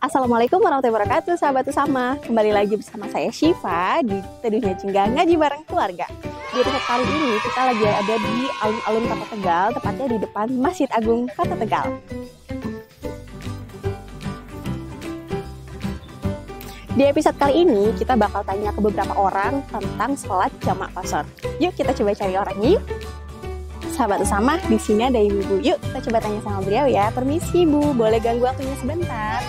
Assalamualaikum warahmatullahi wabarakatuh, sahabat Usama. Kembali lagi bersama saya Syifa di Teduhnya Jingga Ngaji Bareng Keluarga. Di episode kali ini kita lagi ada di alun-alun Kota Tegal, tepatnya di depan Masjid Agung Kota Tegal. Di episode kali ini kita bakal tanya ke beberapa orang tentang sholat jamak qashar. Yuk kita coba cari orangnya yuk. Sahabat Usama, di sini ada ibu-ibu. Yuk kita coba tanya sama beliau ya. Permisi Bu, boleh ganggu waktunya sebentar?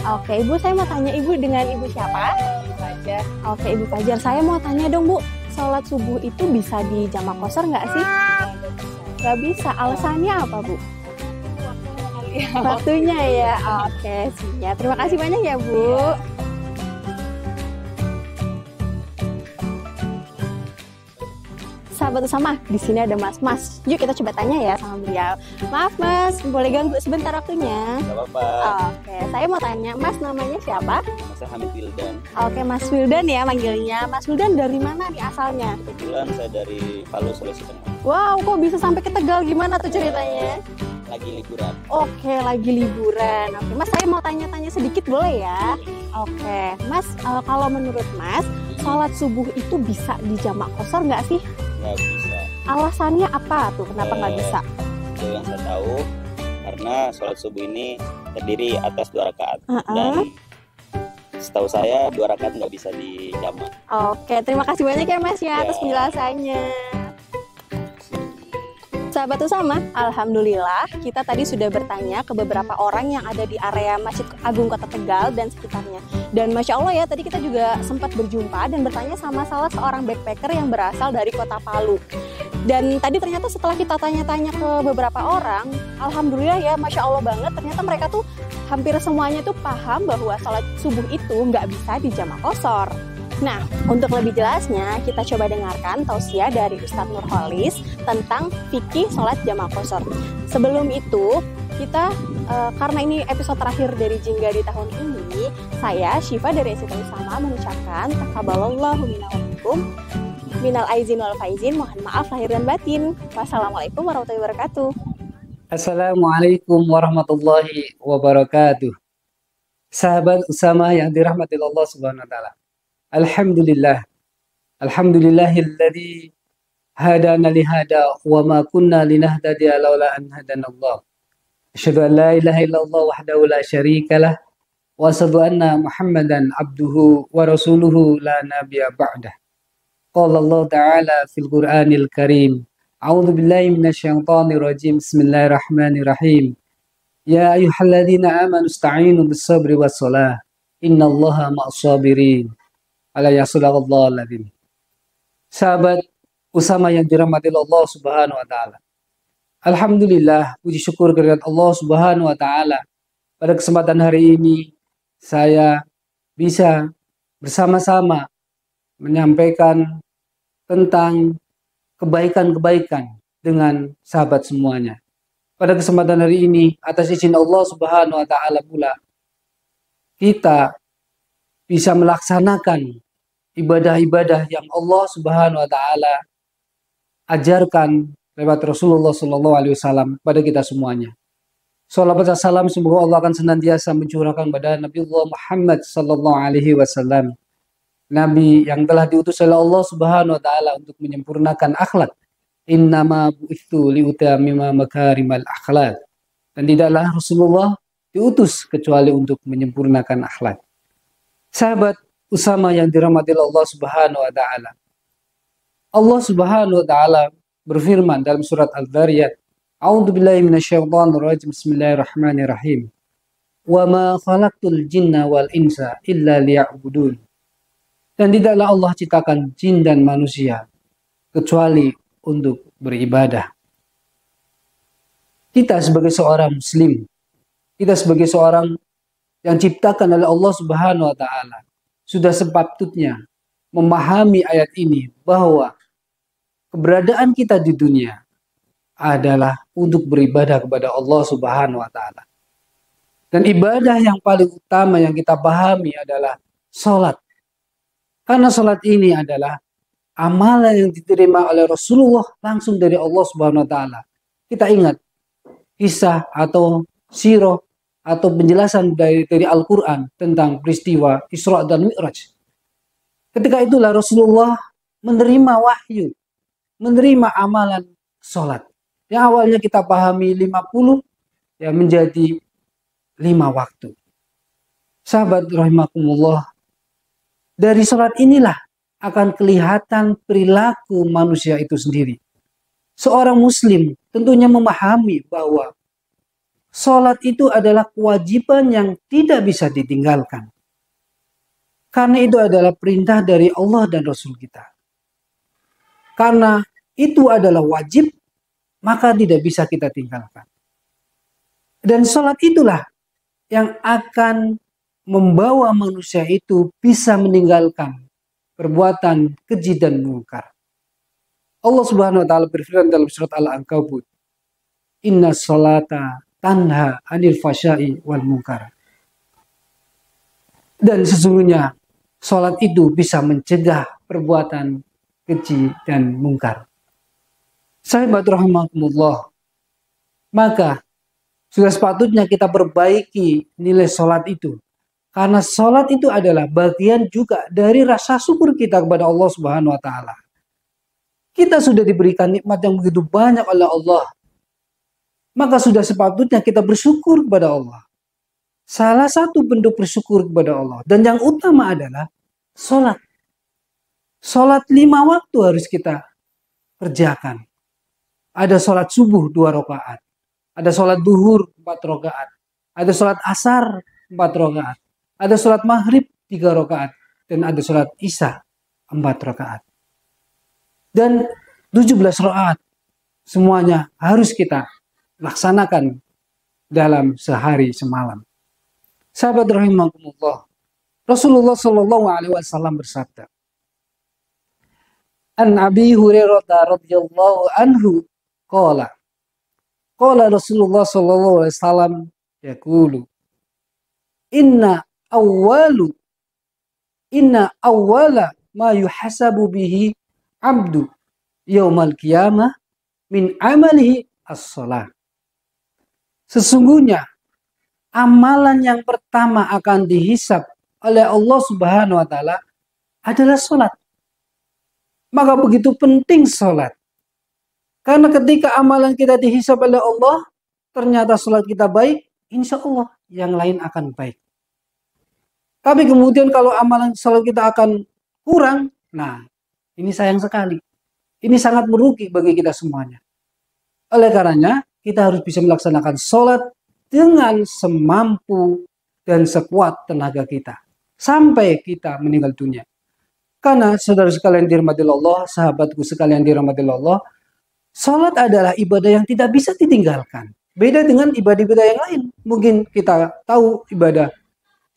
Oke Ibu, saya mau tanya Ibu dengan Ibu siapa? Ibu Fajar. Oke Ibu Fajar, saya mau tanya dong Bu, sholat subuh itu bisa di jamak qashar nggak sih? Nggak bisa, alasannya apa Bu? Waktunya ya. Oke, siap. Terima kasih banyak ya Bu. Sahabat Usama, di sini ada Mas. Yuk kita coba tanya ya sama beliau. Maaf Mas, boleh ganggu sebentar waktunya? Gak apa-apa. Oke, saya mau tanya, Mas namanya siapa? Saya Hamid Wildan. Oke, Mas Wildan ya manggilnya. Mas Wildan dari mana nih asalnya? Kebetulan saya dari Palu, Sulawesi Tengah. Wow, kok bisa sampai ke Tegal? Gimana tuh ceritanya? Lagi liburan. Oke, lagi liburan. Oke, Mas saya mau tanya-tanya sedikit boleh ya? Oke, Mas kalau menurut Mas, sholat subuh itu bisa di jamak qashar nggak sih? Nggak bisa. Alasannya apa tuh? Kenapa nggak bisa? Itu yang saya tahu, karena sholat subuh ini terdiri atas 2 rakaat. Dan setahu saya 2 rakaat nggak bisa dijamak. Oke, terima kasih banyak ya Mas ya atas Ya. penjelasannya. Sahabat Usama, alhamdulillah kita tadi sudah bertanya ke beberapa orang yang ada di area Masjid Agung Kota Tegal dan sekitarnya. Dan Masya Allah ya, tadi kita juga sempat berjumpa dan bertanya sama salah seorang backpacker yang berasal dari Kota Palu. Dan tadi ternyata setelah kita tanya-tanya ke beberapa orang, alhamdulillah ya, Masya Allah banget, ternyata mereka tuh hampir semuanya tuh paham bahwa sholat subuh itu nggak bisa di jamak qashar. Nah, untuk lebih jelasnya, kita coba dengarkan tausiah dari Ustadz Nurholis tentang fikih sholat jamak qashar. Sebelum itu, kita karena ini episode terakhir dari Jingga di tahun ini, saya Syifa dari SIT Usama mengucapkan taqabbalallahu minna wa minkum minal aizin wal faizin, mohon maaf lahir dan batin. Wassalamualaikum warahmatullahi wabarakatuh. Assalamualaikum warahmatullahi wabarakatuh. Sahabat Usama yang dirahmati Allah Subhanahu wa taala. Alhamdulillah. Alhamdulillahilladzi hadana lihada wa ma kunna linahtadiya laula an hadana Allah. Asyhadu an la ilaha illallah wahdahu la syarikalah wa asyhadu anna Muhammadan abduhu wa rasuluhu la nabiyya ba'dah. Qala Allah ta'ala fil Qur'anil Karim. A'udzu billahi minasyaitonir rajim. Bismillahirrahmanirrahim. Ya ayyuhalladzina amanu ista'inu bis-sabri was-shalah. Innallaha ma'as-sabirin. Alayyasulallahalladzim. Sahabat Usama yang dirahmati Allah Subhanahu wa taala. Alhamdulillah, puji syukur kehadirat Allah Subhanahu wa taala. Pada kesempatan hari ini saya bisa bersama-sama menyampaikan tentang kebaikan-kebaikan dengan sahabat semuanya. Pada kesempatan hari ini atas izin Allah Subhanahu wa taala pula kita bisa melaksanakan ibadah-ibadah yang Allah Subhanahu wa taala ajarkan lewat Rasulullah sallallahu alaihi wasallam pada kita semuanya. Salawat dan salam semoga Allah akan senantiasa mencurahkan pada Nabiullah Muhammad sallallahu alaihi wasallam. Nabi yang telah diutus oleh Allah Subhanahu wa taala untuk menyempurnakan akhlak. Innama bu'itsu liutammima makarimal akhlak. Dan tidaklah Rasulullah diutus kecuali untuk menyempurnakan akhlak. Sahabat Usama yang dirahmati Allah Subhanahu wa taala. Allah Subhanahu wa taala berfirman dalam surat Al-Dzariyat, A'udzu billahi minasyaitonir rajim. Bismillahirrahmanirrahim. Wa ma khalaqtul jinna wal insa illa liya'budun. Dan tidaklah Allah ciptakan jin dan manusia kecuali untuk beribadah. Kita sebagai seorang muslim, kita sebagai seorang yang ciptakan oleh Allah Subhanahu wa taala sudah sepatutnya memahami ayat ini bahwa keberadaan kita di dunia adalah untuk beribadah kepada Allah Subhanahu wa taala. Dan ibadah yang paling utama yang kita pahami adalah salat. Karena salat ini adalah amalan yang diterima oleh Rasulullah langsung dari Allah Subhanahu wa taala. Kita ingat kisah atau sirah atau penjelasan dari Al-Quran tentang peristiwa Isra dan Mi'raj. Ketika itulah Rasulullah menerima wahyu, menerima amalan sholat. Yang awalnya kita pahami 50, ya menjadi 5 waktu. Sahabat rahimakumullah, dari sholat inilah akan kelihatan perilaku manusia itu sendiri. Seorang muslim tentunya memahami bahwa sholat itu adalah kewajiban yang tidak bisa ditinggalkan. Karena itu adalah perintah dari Allah dan Rasul kita. Karena itu adalah wajib, maka tidak bisa kita tinggalkan. Dan sholat itulah yang akan membawa manusia itu bisa meninggalkan perbuatan keji dan mungkar. Allah Subhanahu wa taala berfirman dalam surat Al-Ankabut, "Inna sholata tanha 'anil fahsya'i wal munkar." Dan sesungguhnya sholat itu bisa mencegah perbuatan keji dan mungkar. Sahabat rahimakumullah, maka sudah sepatutnya kita perbaiki nilai sholat itu. Karena sholat itu adalah bagian juga dari rasa syukur kita kepada Allah Subhanahu wa taala. Kita sudah diberikan nikmat yang begitu banyak oleh Allah. Maka sudah sepatutnya kita bersyukur kepada Allah. Salah satu bentuk bersyukur kepada Allah. Dan yang utama adalah sholat. Sholat 5 waktu harus kita kerjakan. Ada sholat subuh 2 rakaat. Ada sholat duhur 4 rakaat. Ada sholat asar 4 rakaat. Ada sholat maghrib 3 rakaat. Dan ada sholat isya 4 rakaat. Dan 17 rakaat. Semuanya harus kita laksanakan dalam sehari semalam. Sahabat rahimakumullah, Rasulullah Shallallahu Alaihi Wasallam bersabda, An Abi Hurairah radhiyallahu anhu qala Rasulullah Shallallahu Alaihi Wasallam yaqulu inna awwala ma yuhasabu bihi abdu yaumal qiyamah min amalihi as-shalah. Sesungguhnya amalan yang pertama akan dihisab oleh Allah Subhanahu wa taala adalah sholat. Maka begitu penting sholat. Karena ketika amalan kita dihisab oleh Allah, ternyata sholat kita baik, insya Allah yang lain akan baik. Tapi kemudian kalau amalan sholat kita akan kurang, nah ini sayang sekali. Ini sangat merugi bagi kita semuanya. Oleh karenanya, kita harus bisa melaksanakan sholat dengan semampu dan sekuat tenaga kita sampai kita meninggal dunia. Karena saudara sekalian dirahmati Allah, sahabatku sekalian dirahmati Allah, sholat adalah ibadah yang tidak bisa ditinggalkan. Beda dengan ibadah-ibadah yang lain. Mungkin kita tahu ibadah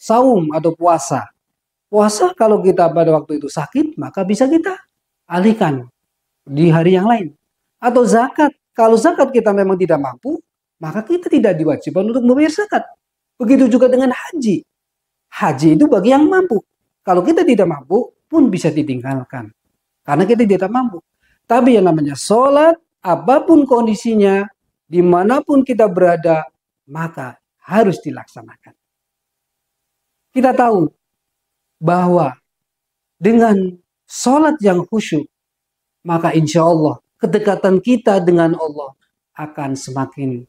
saum atau puasa. Puasa kalau kita pada waktu itu sakit, maka bisa kita alihkan di hari yang lain. Atau zakat, kalau zakat kita memang tidak mampu, maka kita tidak diwajibkan untuk membayar zakat. Begitu juga dengan haji. Haji itu bagi yang mampu. Kalau kita tidak mampu, pun bisa ditinggalkan. Karena kita tidak mampu. Tapi yang namanya sholat, apapun kondisinya, dimanapun kita berada, maka harus dilaksanakan. Kita tahu bahwa dengan sholat yang khusyuk, maka insya Allah kedekatan kita dengan Allah akan semakin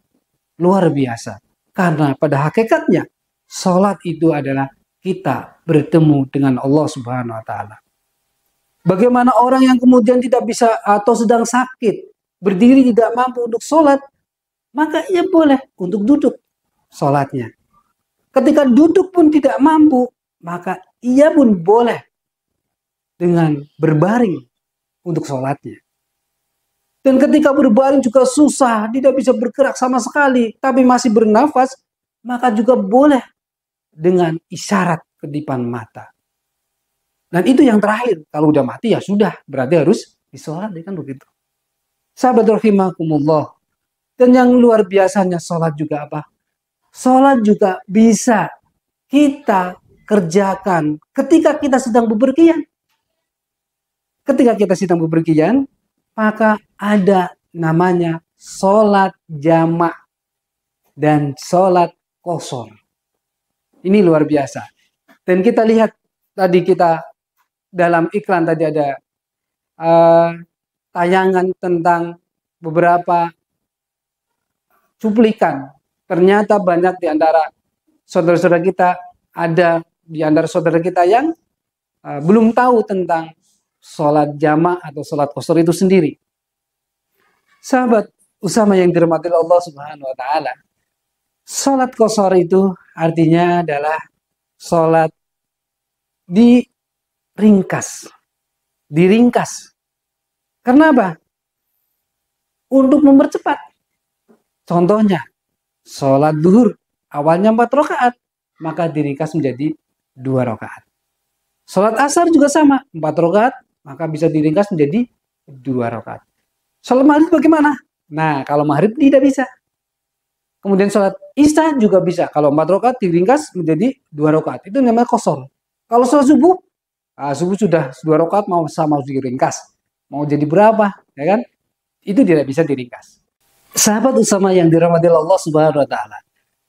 luar biasa. Karena pada hakikatnya sholat itu adalah kita bertemu dengan Allah Subhanahu wa taala. Bagaimana orang yang kemudian tidak bisa atau sedang sakit, berdiri tidak mampu untuk sholat, maka ia boleh untuk duduk sholatnya. Ketika duduk pun tidak mampu, maka ia pun boleh dengan berbaring untuk sholatnya. Dan ketika berbaring juga susah, tidak bisa bergerak sama sekali, tapi masih bernafas, maka juga boleh dengan isyarat kedipan mata. Dan itu yang terakhir, kalau udah mati ya sudah, berarti harus disolat, kan begitu. Sahabat rahimakumullah. Dan yang luar biasanya sholat juga apa? Sholat juga bisa kita kerjakan ketika kita sedang bepergian. Ketika kita sedang bepergian, maka ada namanya sholat jamak dan sholat qashar. Ini luar biasa. Dan kita lihat tadi kita dalam iklan tadi ada tayangan tentang beberapa cuplikan. Ternyata banyak di antara saudara-saudara kita, ada di antara saudara kita yang belum tahu tentang sholat jamak atau sholat qashar itu sendiri. Sahabat Usama yang dirahmati Allah Subhanahu wa taala. Sholat qashar itu artinya adalah sholat diringkas. Karena apa? Untuk mempercepat. Contohnya, sholat duhur awalnya 4 rakaat, maka diringkas menjadi 2 rakaat. Sholat asar juga sama, 4 rakaat, maka bisa diringkas menjadi 2 rakaat. Sholat maghrib bagaimana? Nah, kalau maghrib tidak bisa. Kemudian sholat isya juga bisa. Kalau 4 rakaat diringkas menjadi 2 rakaat. Itu namanya qashar. Kalau sholat subuh, subuh sudah 2 rakaat mau diringkas. Mau jadi berapa? Ya kan? Itu tidak bisa diringkas. Sahabat Usama yang dirahmati Allah Subhanahu wa taala.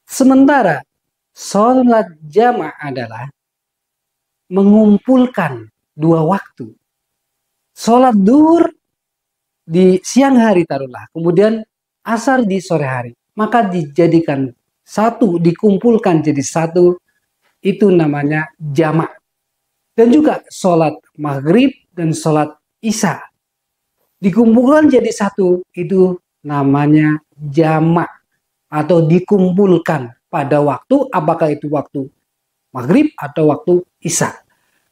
Sementara sholat jamaah adalah mengumpulkan 2 waktu. Sholat duhur di siang hari taruhlah, kemudian asar di sore hari. Maka dijadikan satu, dikumpulkan jadi satu, itu namanya jamaah. Dan juga sholat maghrib dan sholat isya dikumpulkan jadi satu, itu namanya jamak atau dikumpulkan pada waktu, apakah itu waktu maghrib atau waktu isya.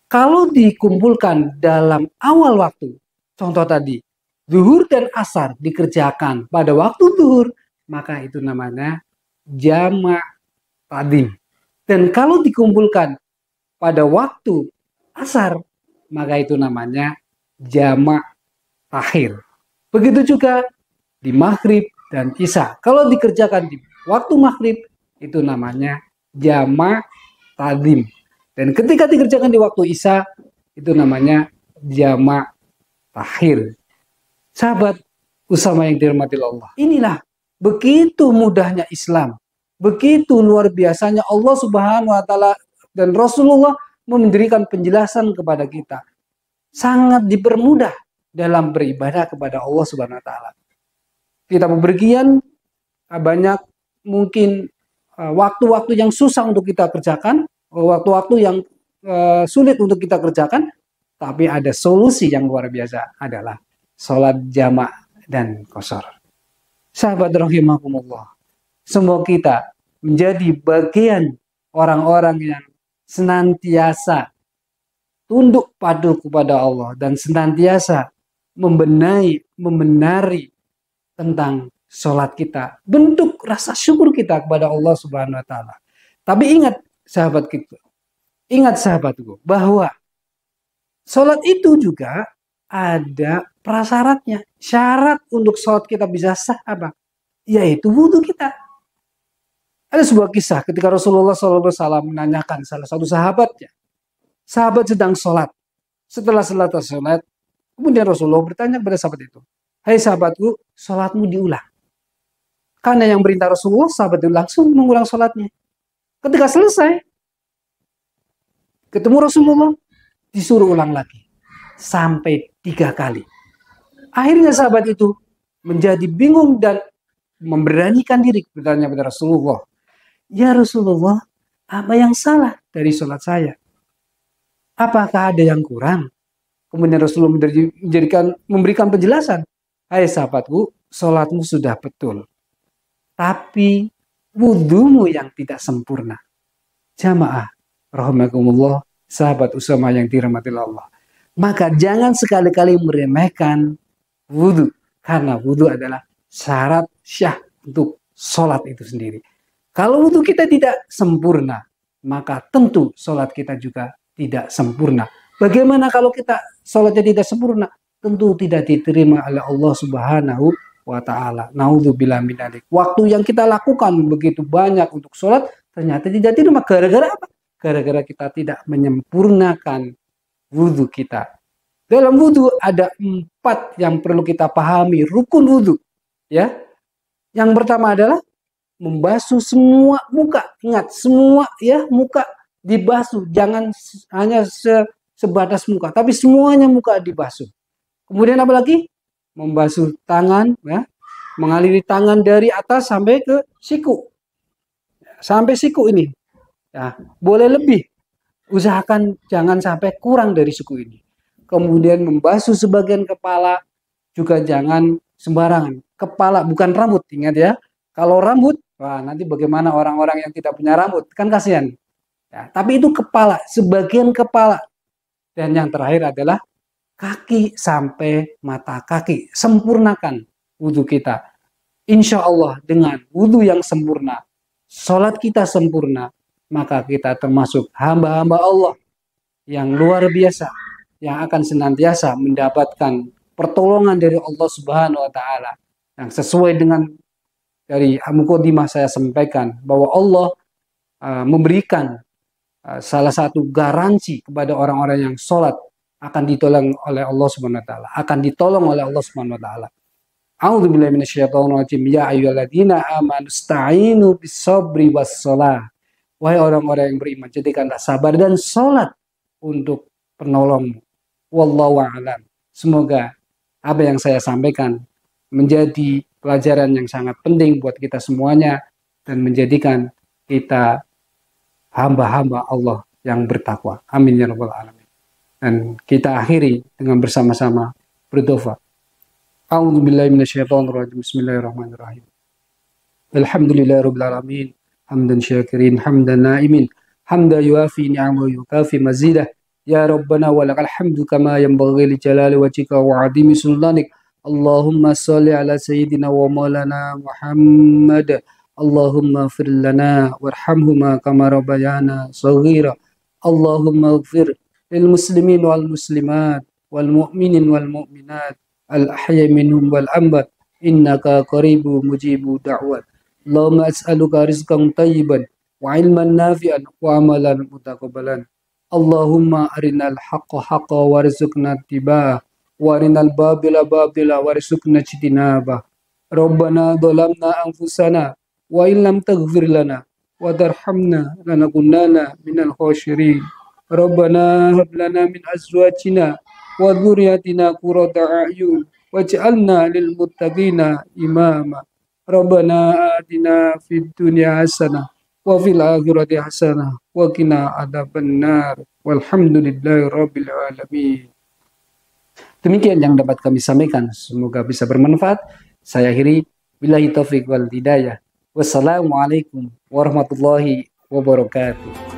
Kalau dikumpulkan dalam awal waktu, contoh tadi zuhur dan asar dikerjakan pada waktu zuhur, maka itu namanya jamak tadim. Dan kalau dikumpulkan pada waktu asar, maka itu namanya jamak takhir. Begitu juga di maghrib dan isya. Kalau dikerjakan di waktu maghrib, itu namanya jamak tadim. Dan ketika dikerjakan di waktu isya, itu namanya jamak takhir. Sahabat Usama yang dirahmati Allah. Inilah begitu mudahnya Islam. Begitu luar biasanya Allah Subhanahu wa taala dan Rasulullah memberikan penjelasan kepada kita. Sangat dipermudah dalam beribadah kepada Allah Subhanahu wa taala. Kita bepergian, banyak mungkin waktu-waktu yang susah untuk kita kerjakan, waktu-waktu yang sulit untuk kita kerjakan, tapi ada solusi yang luar biasa, adalah sholat jamak dan qashar. Sahabat rahimakumullah, semoga kita menjadi bagian orang-orang yang senantiasa tunduk patuh kepada Allah dan senantiasa membenari tentang sholat kita, bentuk rasa syukur kita kepada Allah Subhanahu wa taala. Tapi ingat sahabatku, bahwa sholat itu juga ada prasyaratnya. Syarat untuk sholat kita bisa sah apa? Yaitu wudhu kita. Ada sebuah kisah ketika Rasulullah SAW menanyakan salah satu sahabatnya. Sahabat sedang sholat. Setelah selesai sholat, kemudian Rasulullah bertanya kepada sahabat itu, "Hai sahabatku, sholatmu diulang." Karena yang perintah Rasulullah, sahabat itu langsung mengulang sholatnya. Ketika selesai, ketemu Rasulullah, disuruh ulang lagi. Sampai 3 kali. Akhirnya sahabat itu menjadi bingung dan memberanikan diri bertanya kepada Rasulullah, "Ya Rasulullah, apa yang salah dari sholat saya? Apakah ada yang kurang?" Kemudian Rasulullah memberikan penjelasan. "Hai sahabatku, sholatmu sudah betul. Tapi wudhumu yang tidak sempurna." Jamaah rahimakumullah, sahabat Usama yang dirahmati Allah. Maka jangan sekali-kali meremehkan wudhu. Karena wudhu adalah syarat syah untuk sholat itu sendiri. Kalau wudhu kita tidak sempurna, maka tentu sholat kita juga tidak sempurna. Bagaimana kalau kita sholatnya tidak sempurna? Tentu tidak diterima oleh Allah Subhanahu wa ta'ala. Naudzubillah min dzalik. Waktu yang kita lakukan begitu banyak untuk sholat, ternyata tidak diterima. Gara-gara apa? Gara-gara kita tidak menyempurnakan wudhu kita. Dalam wudhu ada 4 yang perlu kita pahami, rukun wudhu. Ya, yang pertama adalah membasuh semua muka. Ingat, semua ya muka dibasuh, jangan hanya sebatas muka, tapi semuanya muka dibasuh. Kemudian apa lagi? Membasuh tangan, ya, mengaliri tangan dari atas sampai ke siku, sampai siku ini. Ya, boleh lebih, usahakan jangan sampai kurang dari siku ini. Kemudian membasuh sebagian kepala, juga jangan sembarangan. Kepala bukan rambut, ingat ya. Kalau rambut, wah nanti bagaimana orang-orang yang tidak punya rambut, kan kasihan. Ya, tapi itu kepala, sebagian kepala. Dan yang terakhir adalah kaki sampai mata kaki. Sempurnakan wudhu kita. Insya Allah dengan wudhu yang sempurna, sholat kita sempurna, maka kita termasuk hamba-hamba Allah yang luar biasa, yang akan senantiasa mendapatkan pertolongan dari Allah Subhanahu wa Ta'ala. Yang sesuai dengan dari mukadimah saya sampaikan, bahwa Allah memberikan salah satu garansi kepada orang-orang yang sholat akan ditolong oleh Allah Subhanahu wa Ta'ala, akan ditolong oleh Allah Subhanahu wa Ta'ala. A'udzubillahi minasyaitonirrajim. Ya ayyuhalladzina amanu ista'inu bis-sabri was-shalah. Wahai orang-orang yang beriman, jadikanlah sabar dan sholat untuk penolongmu. Wallahu a'lam. Semoga apa yang saya sampaikan menjadi pelajaran yang sangat penting buat kita semuanya dan menjadikan kita hamba-hamba Allah yang bertakwa. Amin ya rabbal alamin. Dan kita akhiri dengan bersama-sama berdoa. A'udzubillahi minasyaitonirrajim. Bismillahirrahmanirrahim. Alhamdulillahirabbil alamin. Hamdan syakirin, hamdan naimin, hamdan yuafi ni'amahu yukafi mazidah. Ya Rabbana walakal hamdu kama yanbaghi li jalali wajhika wa 'azimi sultanik. Allahumma shalli ala sayyidina wa maulana Muhammad. Allahumma ighfir lana warhamhuma kama rabbayana shaghira. Allahumma ighfir lil muslimin wal muslimat wal mu'minin wal mu'minat al ahya minhum wal amwat innaka qaribu mujibu da'wat. Allahumma as'aluka rizqan tayyiban wa ilman nafi'an wa amalan mutaqabbalan. Allahumma arinal haqqa haqqa warzuqna ittiba'ah wa arinal babila babila warzuqna ijtinabah. Rabbana dhalamna anfusana wa illam taghfir lana wa tarhamna lanakunanna minal khasirin. Rabbana hab lana min azwajina wa dhurriyyatina qurrata a'yun waj'alna lil muttaqina imama. Rabbana atina fid dunya hasanah wa fil akhirati hasanah wa qina adzabannar. Walhamdulillahi rabbil alamin. Demikian yang dapat kami sampaikan, semoga bisa bermanfaat. Saya akhiri, billahi taufiq wal hidayah. Wassalamualaikum warahmatullahi wabarakatuh.